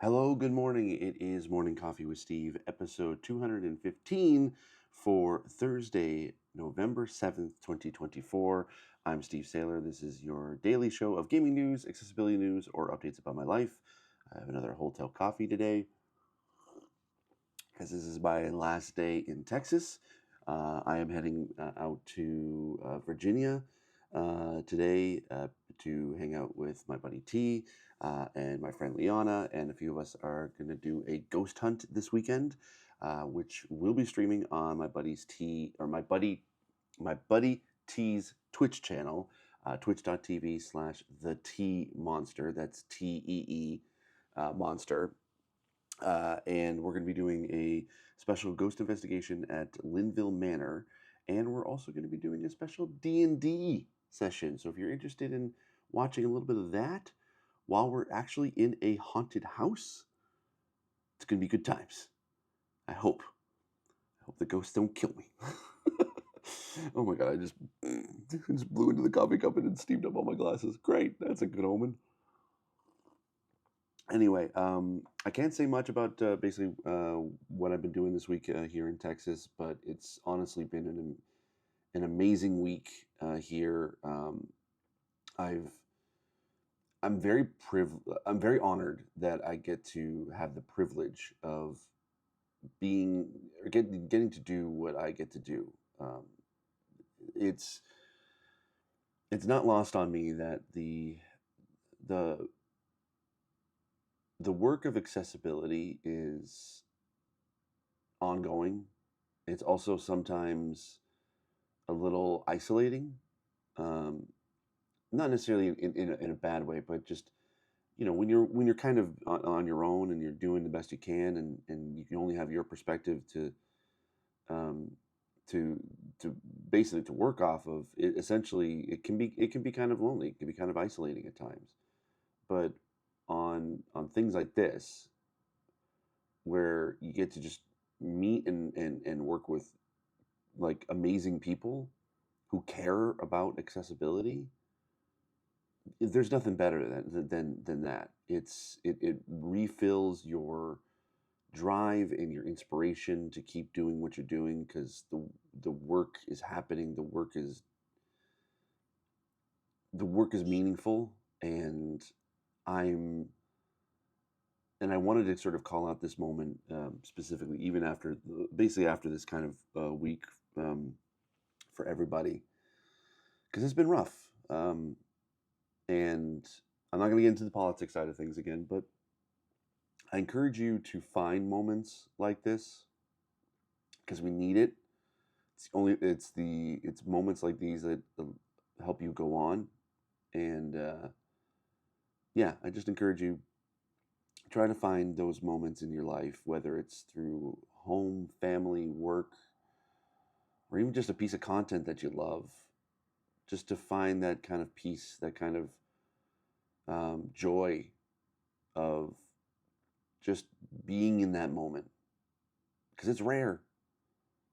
Hello, good morning. It is Morning Coffee with Steve, episode 215 for Thursday, November 7th, 2024. I'm Steve Saylor. This is your daily show of gaming news, accessibility news, or updates about my life. I have another hotel coffee today because this is my last day in Texas. I am heading out to Virginia today to hang out with my buddy T and my friend Liana, and a few of us are going to do a ghost hunt this weekend, which will be streaming on my buddy's my buddy T's Twitch channel, twitch.tv/the T Monster. That's TEE Monster. And we're going to be doing a special ghost investigation at Linville Manor, and we're also going to be doing a special D&D session. So if you're interested in watching a little bit of that while we're actually in a haunted house, it's going to be good times. I hope the ghosts don't kill me. Oh my god, I just blew into the coffee cup and it steamed up all my glasses. Great, that's a good omen. Anyway, I can't say much about basically what I've been doing this week here in Texas, but it's honestly been an amazing week here. I'm very honored that I get to have the privilege of getting to do what I get to do. It's not lost on me that the work of accessibility is ongoing. It's also sometimes a little isolating, not necessarily in a bad way, but just when you're kind of on your own and you're doing the best you can, and you can only have your perspective um, to basically to work off of. Essentially, it can be kind of lonely. It can be kind of isolating at times, but on things like this where you get to just meet and work with like amazing people who care about accessibility, there's nothing better than that. It refills your drive and your inspiration to keep doing what you're doing because the work is happening. The work is meaningful, and I'm and I wanted to sort of call out this moment specifically, even basically after this kind of week for everybody, because it's been rough. And I'm not going to get into the politics side of things again, but I encourage you to find moments like this because we need it. It's moments like these that help you go on, and yeah, I just encourage you try to find those moments in your life, whether it's through home, family, work, or even just a piece of content that you love, just to find that kind of peace, that kind of joy of just being in that moment. Because it's rare.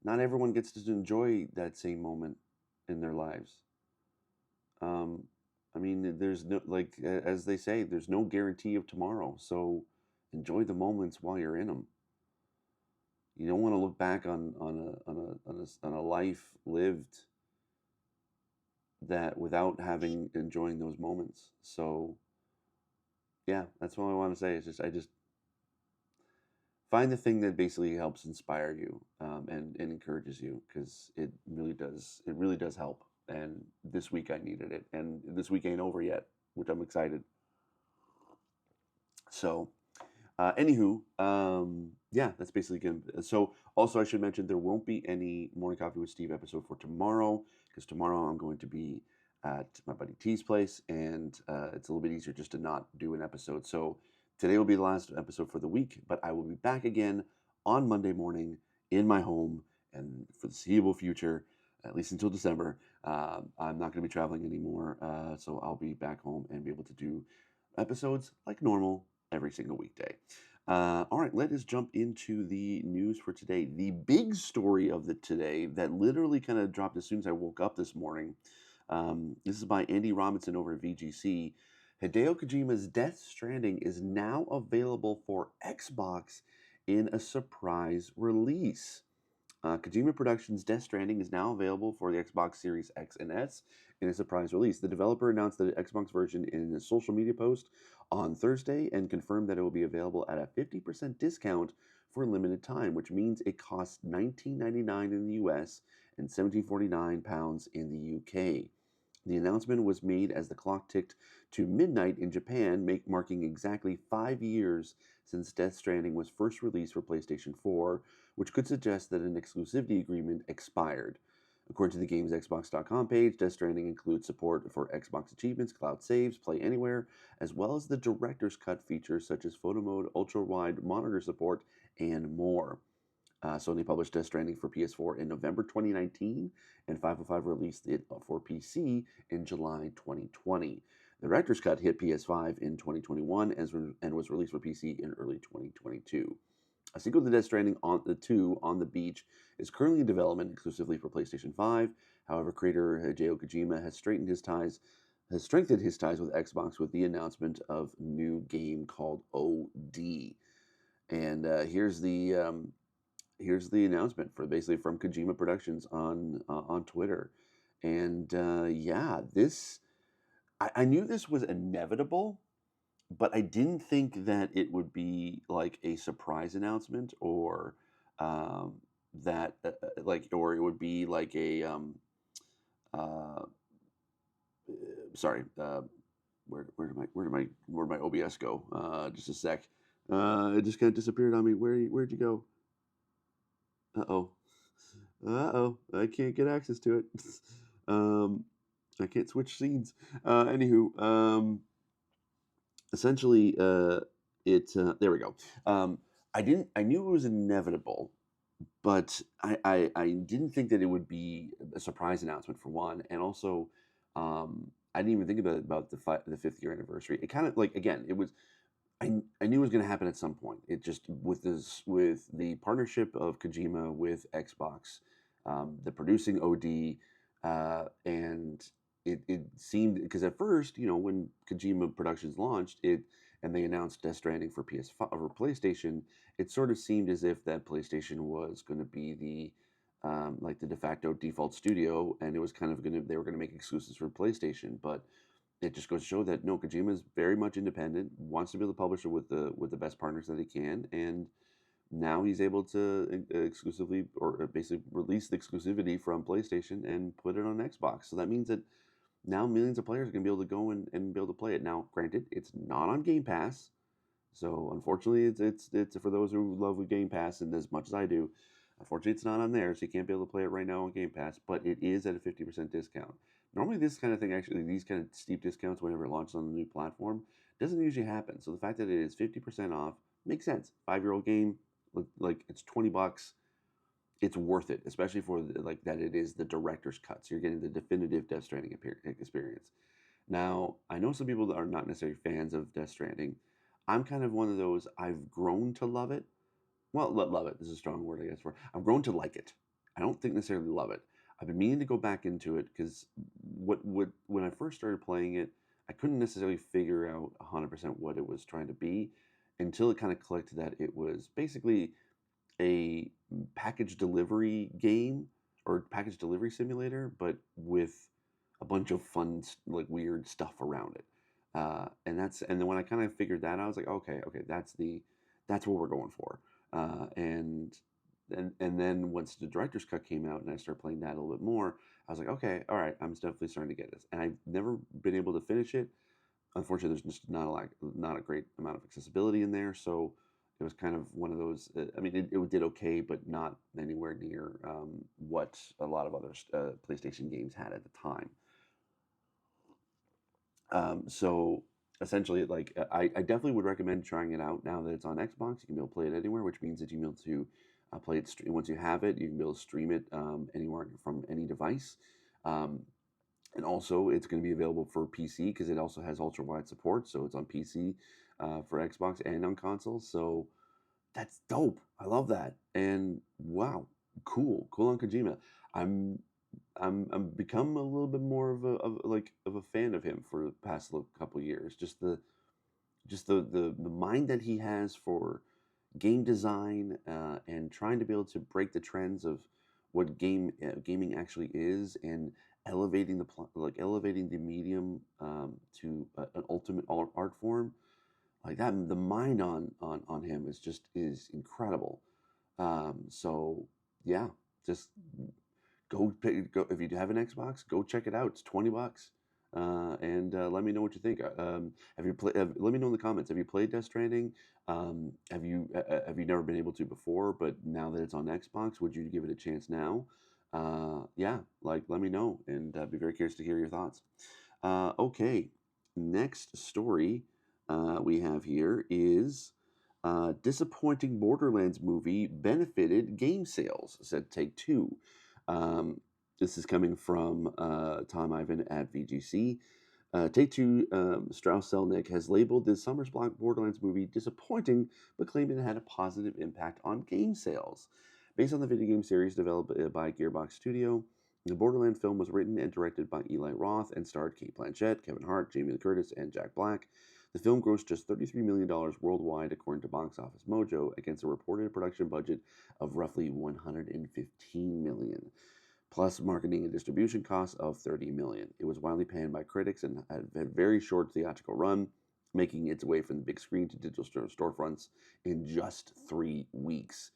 Not everyone gets to enjoy that same moment in their lives. I mean, there's no, like, as they say, there's no guarantee of tomorrow. So enjoy the moments while you're in them. You don't want to look back on a life lived that without having enjoying those moments. So yeah, that's what I want to say. I just find the thing that basically helps inspire you and encourages you, because it really does help. And this week I needed it, and this week ain't over yet, which I'm excited. So anywho, yeah, that's basically good. So also I should mention there won't be any Morning Coffee with Steve episode for tomorrow, because tomorrow I'm going to be at my buddy T's place, and it's a little bit easier just to not do an episode. So today will be the last episode for the week, but I will be back again on Monday morning in my home, and for the foreseeable future, at least until December. I'm not going to be traveling anymore, so I'll be back home and be able to do episodes like normal every single weekday. All right, let us jump into the news for today. The big story of the today that literally kind of dropped as soon as I woke up this morning. This is by Andy Robinson over at VGC. Hideo Kojima's Death Stranding is now available for Xbox in a surprise release. Kojima Productions' Death Stranding is now available for the Xbox Series X and S in a surprise release. The developer announced the Xbox version in a social media post on Thursday and confirmed that it will be available at a 50% discount for a limited time, which means it costs $19.99 in the US and £17.49 in the UK. The announcement was made as the clock ticked to midnight in Japan, marking exactly 5 years since Death Stranding was first released for PlayStation 4, which could suggest that an exclusivity agreement expired. According to the game's Xbox.com page, Death Stranding includes support for Xbox achievements, cloud saves, play anywhere, as well as the director's cut features such as photo mode, ultra-wide monitor support, and more. Sony published Death Stranding for PS4 in November 2019, and 505 released it for PC in July 2020. The director's cut hit PS5 in 2021 and was released for PC in early 2022. A sequel to Death Stranding on the 2 on the Beach is currently in development exclusively for PlayStation 5. However, creator Hideo Kojima has strengthened his ties with Xbox with the announcement of new game called OD. And here's the announcement for basically from Kojima Productions on Twitter. And yeah, this I knew this was inevitable, but I didn't think that it would be like a surprise announcement or um, that like or it would be like a uh, sorry where did my OBS go? Just a sec. It just kind of disappeared on me. Where'd you go? Uh-oh. Uh-oh. I can't get access to it. um, I can't switch scenes. Anywho, essentially, there we go. I knew it was inevitable, but I didn't think that it would be a surprise announcement for one, and also, I didn't even think about the 5th year anniversary. It kind of like again, it was I knew it was going to happen at some point. It just with the partnership of Kojima with Xbox, the producing OD, and it seemed because at first when Kojima Productions launched it and they announced Death Stranding for PS5 or PlayStation, it sort of seemed as if that PlayStation was going to be the like the de facto default studio, and it was kind of they were going to make exclusives for PlayStation, but it just goes to show that no, Kojima is very much independent, wants to be the publisher with the best partners that he can, and now he's able to exclusively or basically release the exclusivity from PlayStation and put it on Xbox. So that means that now millions of players are going to be able to go and be able to play it. Now, granted, it's not on Game Pass, so unfortunately, it's for those who love Game Pass, and as much as I do, unfortunately, it's not on there, so you can't be able to play it right now on Game Pass. But it is at a 50% discount. Normally, this kind of thing, actually, these kind of steep discounts whenever it launches on a new platform, doesn't usually happen. So the fact that it is 50% off makes sense. 5-year-old game, like it's $20. It's worth it, especially for like that it is the director's cut. So you're getting the definitive Death Stranding experience. Now, I know some people that are not necessarily fans of Death Stranding. I'm kind of one of those. I've grown to love it. Well, love it. This is a strong word, I guess. For I've grown to like it. I don't think necessarily love it. I've been meaning to go back into it because when I first started playing it, I couldn't necessarily figure out 100% what it was trying to be until it kind of clicked that it was basically a package delivery game or package delivery simulator, but with a bunch of fun, like weird stuff around it. And then when I kind of figured that out, I was like, okay, that's what we're going for. And then once the director's cut came out and I started playing that a little bit more, I was like, okay, all right, I'm definitely starting to get this. And I've never been able to finish it. Unfortunately, there's just not a great amount of accessibility in there, so it was kind of one of those. I mean, it did okay, but not anywhere near what a lot of other PlayStation games had at the time. So essentially, like I definitely would recommend trying it out now that it's on Xbox. You can be able to play it anywhere, which means that you can be able to play it once you have it. You can be able to stream it anywhere from any device. Um, and also, it's going to be available for PC because it also has ultra wide support. So it's on PC, for Xbox, and on consoles. So that's dope. I love that. And wow, cool on Kojima. I'm I'm become a little bit more of a fan of him for the past couple years. Just the mind that he has for game design, and trying to be able to break the trends of what gaming actually is, and elevating the medium, to an ultimate art form like that. The mind on him is incredible. So yeah, just go if you have an Xbox, go check it out. It's $20, and let me know what you think. Have you played? Let me know in the comments. Have you played Death Stranding? Have you never been able to before, but now that it's on Xbox, would you give it a chance now? Yeah, like let me know, and I'd be very curious to hear your thoughts. Okay, next story we have here is disappointing Borderlands movie benefited game sales, said Take Two. This is coming from Tom Ivan at VGC. Take Two Strauss Zelnick has labeled the summer's block Borderlands movie disappointing, but claiming it had a positive impact on game sales. Based on the video game series developed by Gearbox Studio, the Borderland film was written and directed by Eli Roth and starred Kate Blanchett, Kevin Hart, Jamie Lee Curtis, and Jack Black. The film grossed just $33 million worldwide, according to Box Office Mojo, against a reported production budget of roughly $115 million, plus marketing and distribution costs of $30 million. It was widely panned by critics and had a very short theatrical run, making its way from the big screen to digital storefronts in just 3 weeks.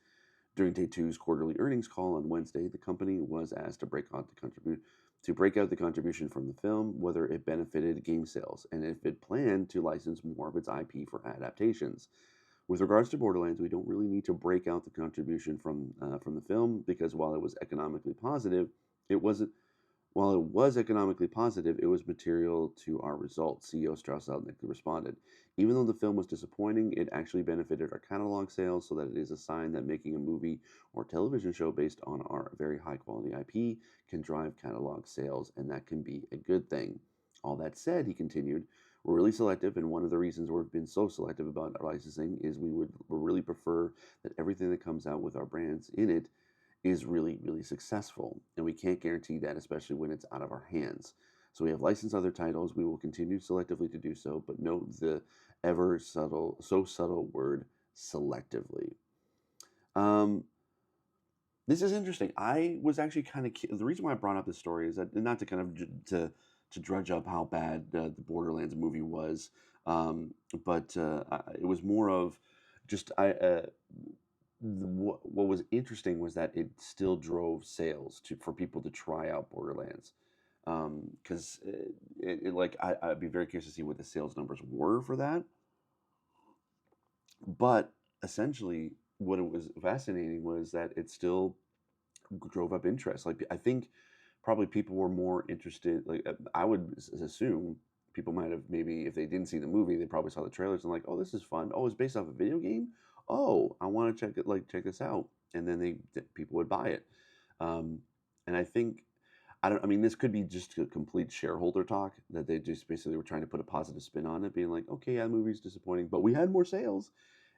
During Take-Two's quarterly earnings call on Wednesday, the company was asked to break out the contribution from the film, whether it benefited game sales, and if it planned to license more of its IP for adaptations. With regards to Borderlands, we don't really need to break out the contribution from the film, because while it was economically positive, it wasn't while it was economically positive, it was material to our results, CEO Strauss-Zelnick responded. Even though the film was disappointing, it actually benefited our catalog sales, so that it is a sign that making a movie or television show based on our very high-quality IP can drive catalog sales, and that can be a good thing. All that said, he continued, we're really selective, and one of the reasons we've been so selective about our licensing is we would really prefer that everything that comes out with our brands in it is really, really successful. And we can't guarantee that, especially when it's out of our hands. So we have licensed other titles. We will continue selectively to do so, but note the so subtle word selectively. This is interesting. I was actually kind of the reason why I brought up this story is that not to kind of to drudge up how bad the Borderlands movie was, but it was more of just what was interesting was that it still drove sales for people to try out Borderlands, because I'd be very curious to see what the sales numbers were for that. But essentially, what it was fascinating was that it still drove up interest. Like I think probably people were more interested. Like I would assume people might have, maybe if they didn't see the movie, they probably saw the trailers and like, oh, this is fun. Oh, it's based off a video game. Oh, I want to check this out, and then people would buy it. And I think I mean, this could be just a complete shareholder talk that they just basically were trying to put a positive spin on it, being like, okay, yeah, the movie's disappointing, but we had more sales.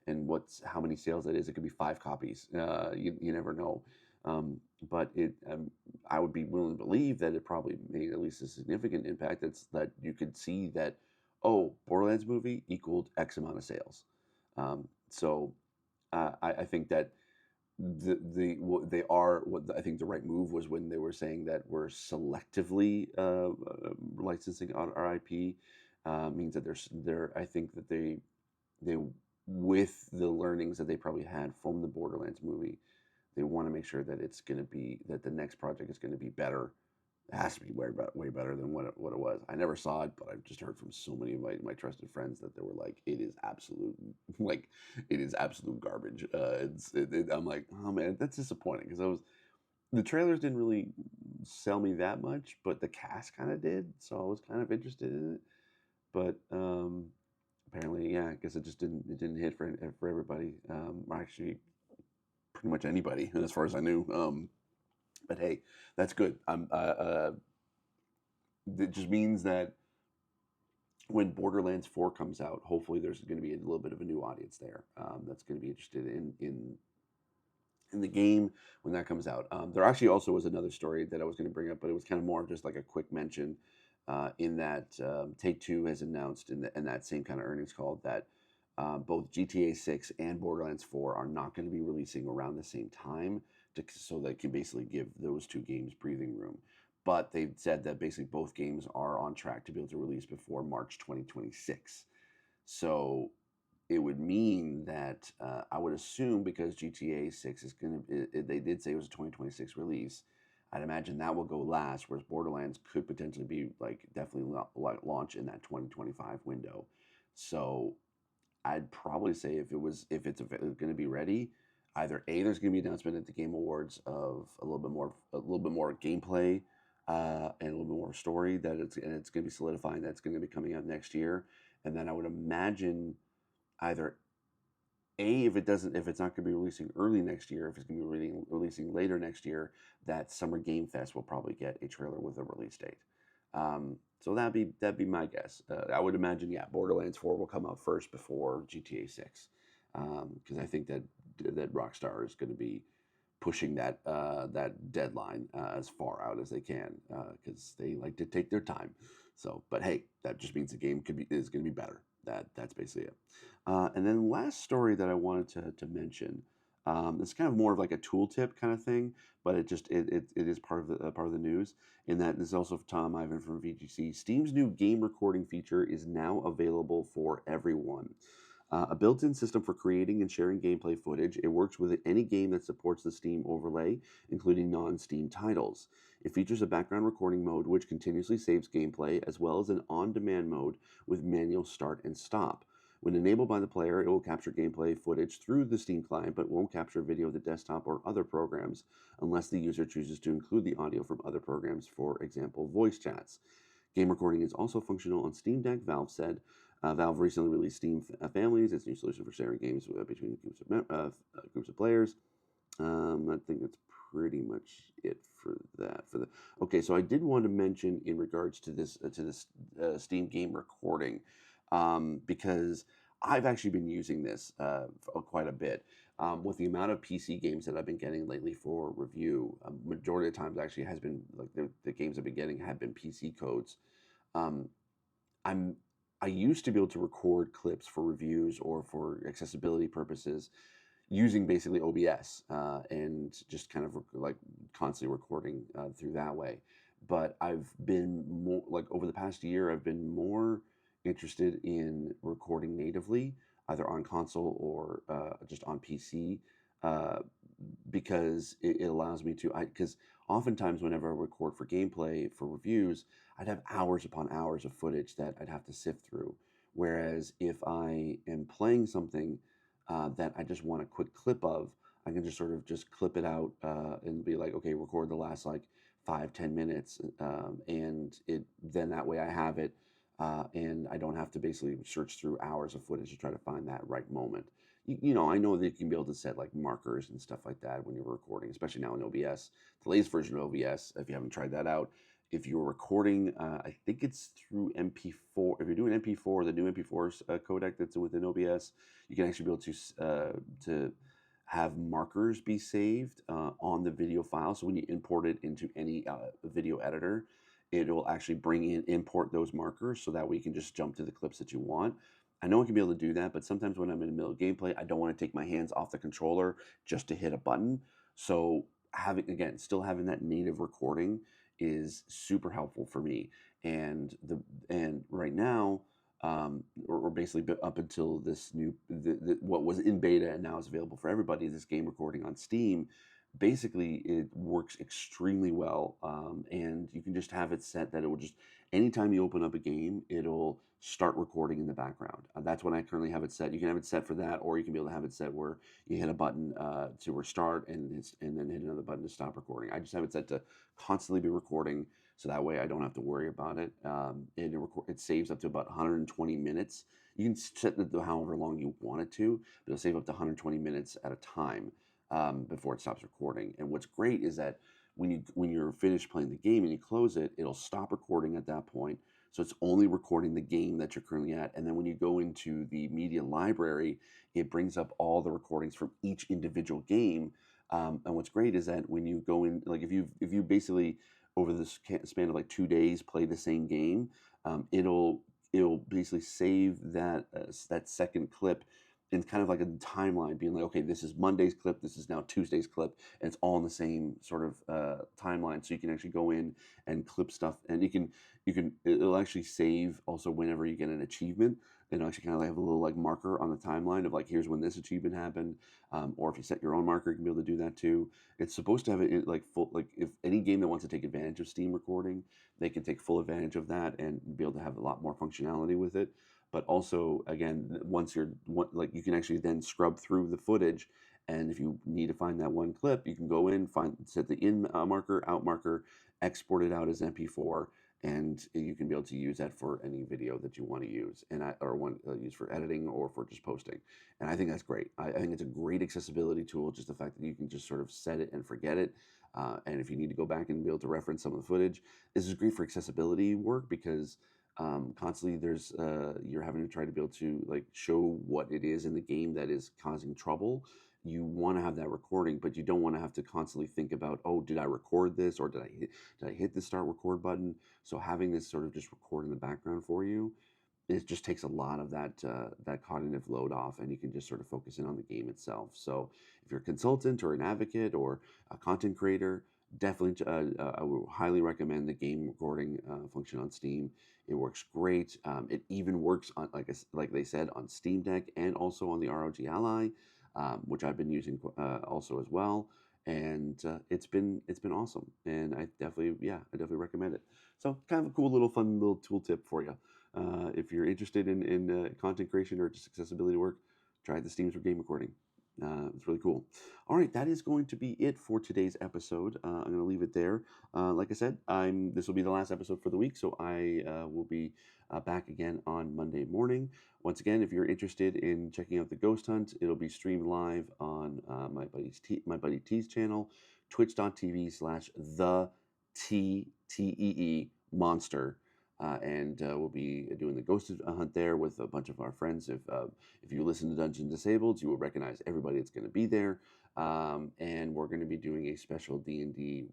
And how many sales that is? It could be 5 copies. You never know. But I would be willing to believe that it probably made at least a significant impact. That you could see that, oh, Borderlands movie equaled X amount of sales. So I think that what I think the right move was when they were saying that we're selectively licensing our IP, means that I think that they with the learnings that they probably had from the Borderlands movie, they want to make sure that that the next project is going to be better. It has to be way better than what it was. I never saw it, but I've just heard from so many of my trusted friends that they were like, it is absolute garbage. I'm like, oh man, that's disappointing, because the trailers didn't really sell me that much, but the cast kind of did, so I was kind of interested in it. But apparently, yeah, I guess it didn't hit for everybody. Or actually, pretty much anybody, as far as I knew. But hey, that's good. It just means that when Borderlands 4 comes out, hopefully there's going to be a little bit of a new audience there, that's going to be interested in in the game when that comes out. There actually also was another story that I was going to bring up, but it was kind of more of just like a quick mention. In that Take Two has announced in that same kind of earnings call that both GTA 6 and Borderlands 4 are not going to be releasing around the same time, so they can basically give those two games breathing room. But they've said that basically both games are on track to be able to release before March 2026. So it would mean that I would assume, because GTA 6 is going to, they did say it was a 2026 release. I'd imagine that will go last, whereas Borderlands could potentially be like definitely launch in that 2025 window. So I'd probably say if it's going to be ready, either A, there's going to be an announcement at the Game Awards of a little bit more gameplay, and a little bit more story that it's going to be solidifying that's going to be coming out next year. And then I would imagine either A, if it's not going to be releasing early next year, if it's going to be releasing later next year, that Summer Game Fest will probably get a trailer with a release date. So that'd be my guess. I would imagine, yeah, Borderlands 4 will come out first before GTA 6, because I think that Rockstar is going to be pushing that deadline as far out as they can, because they like to take their time. So, but hey, that just means the game is going to be better. That's basically it. And then last story that I wanted to mention. It's kind of more of like a tooltip kind of thing, but it is part of the news. In that, this is also Tom Ivan from VGC. Steam's new game recording feature is now available for everyone. A built-in system for creating and sharing gameplay footage. It works with any game that supports the Steam overlay, including non-Steam titles. It features a background recording mode which continuously saves gameplay, as well as an on-demand mode with manual start and stop. When enabled by the player, it will capture gameplay footage through the Steam client, but won't capture video of the desktop or other programs unless the user chooses to include the audio from other programs, for example, voice chats. Game recording is also functional on Steam Deck, Valve said. Valve recently released Steam Families, its new solution for sharing games between groups of players. I think that's pretty much it for that. Okay, so I did want to mention in regards to this Steam game recording, because I've actually been using this quite a bit. With the amount of PC games that I've been getting lately for review, majority of the times actually has been like the games I've been getting have been PC codes. Um, I'm I used to be able to record clips for reviews or for accessibility purposes using basically OBS, and just kind of like constantly recording through that way. But I've been more like over the past year, I've been more interested in recording natively, either on console or just on PC, uh, because it allows me to. Because oftentimes, whenever I record for gameplay for reviews, I'd have hours upon hours of footage that I'd have to sift through. Whereas if I am playing something that I just want a quick clip of, I can just sort of just clip it out and be like, okay, record the last like 5-10 minutes, and it then that way I have it, and I don't have to basically search through hours of footage to try to find that right moment. I know that you can be able to set like markers and stuff like that when you're recording, especially now in OBS. The latest version of OBS, if you haven't tried that out, if you're recording, I think it's through MP4. If you're doing MP4, the new MP4 codec that's within OBS, you can actually be able to have markers be saved on the video file. So when you import it into any video editor, it will actually import those markers, so that way you can just jump to the clips that you want. I know I can be able to do that, but sometimes when I'm in the middle of gameplay, I don't want to take my hands off the controller just to hit a button. So still having that native recording is super helpful for me. And right now, or basically up until this what was in beta and now is available for everybody, this game recording on Steam, basically it works extremely well, and you can just have it set that it will just anytime you open up a game, it'll start recording in the background. That's when I currently have it set. You can have it set for that, or you can be able to have it set where you hit a button to restart and then hit another button to stop recording. I just have it set to constantly be recording, so that way I don't have to worry about it. It saves up to about 120 minutes. You can set it to however long you want it to, but it'll save up to 120 minutes at a time before it stops recording. And what's great is that when you're finished playing the game and you close it, it'll stop recording at that point. So it's only recording the game that you're currently at. And then when you go into the media library, it brings up all the recordings from each individual game, And what's great is that when you go in, like if you basically over the span of like 2 days play the same game, it'll basically save that second clip in kind of like a timeline, being like, okay, this is Monday's clip, this is now Tuesday's clip, and it's all in the same sort of timeline. So you can actually go in and clip stuff, and it'll actually save also whenever you get an achievement. It'll actually kind of have a little like marker on the timeline of like, here's when this achievement happened, or if you set your own marker, you can be able to do that too. It's supposed to have it like full, like if any game that wants to take advantage of Steam recording, they can take full advantage of that and be able to have a lot more functionality with it. But also, again, once like, you can actually then scrub through the footage, and if you need to find that one clip, you can go in, set the in marker, out marker, export it out as MP4, and you can be able to use that for any video that you want to use, or want to use for editing or for just posting. And I think that's great. I think it's a great accessibility tool. Just the fact that you can just sort of set it and forget it. And if you need to go back and be able to reference some of the footage, this is great for accessibility work, because constantly you're having to try to be able to like show what it is in the game that is causing trouble. You want to have that recording, but you don't want to have to constantly think about, oh, did I record this, or did I hit the start record button? So having this sort of just record in the background for you, it just takes a lot of that cognitive load off, and you can just sort of focus in on the game itself. So if you're a consultant or an advocate or a content creator, definitely I would highly recommend the game recording function on Steam. It works great. It even works on, like they said, on Steam Deck and also on the ROG Ally, which I've been using also as well. And it's been awesome. And I definitely recommend it. So kind of a cool little fun little tool tip for you. If you're interested in content creation or just accessibility work, try the Steams for game recording. It's really cool. All right, that is going to be it for today's episode. I'm going to leave it there. Like I said, this will be the last episode for the week, so I will be back again on Monday morning. Once again, if you're interested in checking out the Ghost Hunt, it'll be streamed live on my buddy T's channel, twitch.tv/the TTEE monster. And we'll be doing the ghost hunt there with a bunch of our friends. If you listen to Dungeon Disabled, you will recognize everybody that's going to be there. And we're going to be doing a special D&D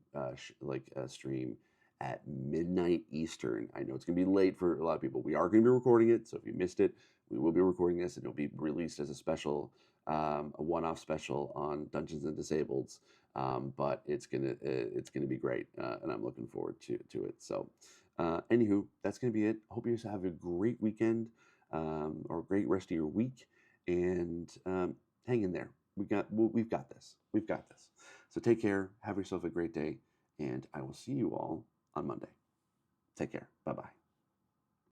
stream at midnight Eastern. I know it's going to be late for a lot of people. We are going to be recording it, so if you missed it, we will be recording this, and it'll be released as a special, a one-off special on Dungeons and Disableds. But it's gonna be great, and I'm looking forward to it. So. Anywho, that's going to be it. Hope you guys have a great weekend, or a great rest of your week, and hang in there. We've got this. We've got this. So take care. Have yourself a great day, and I will see you all on Monday. Take care. Bye bye.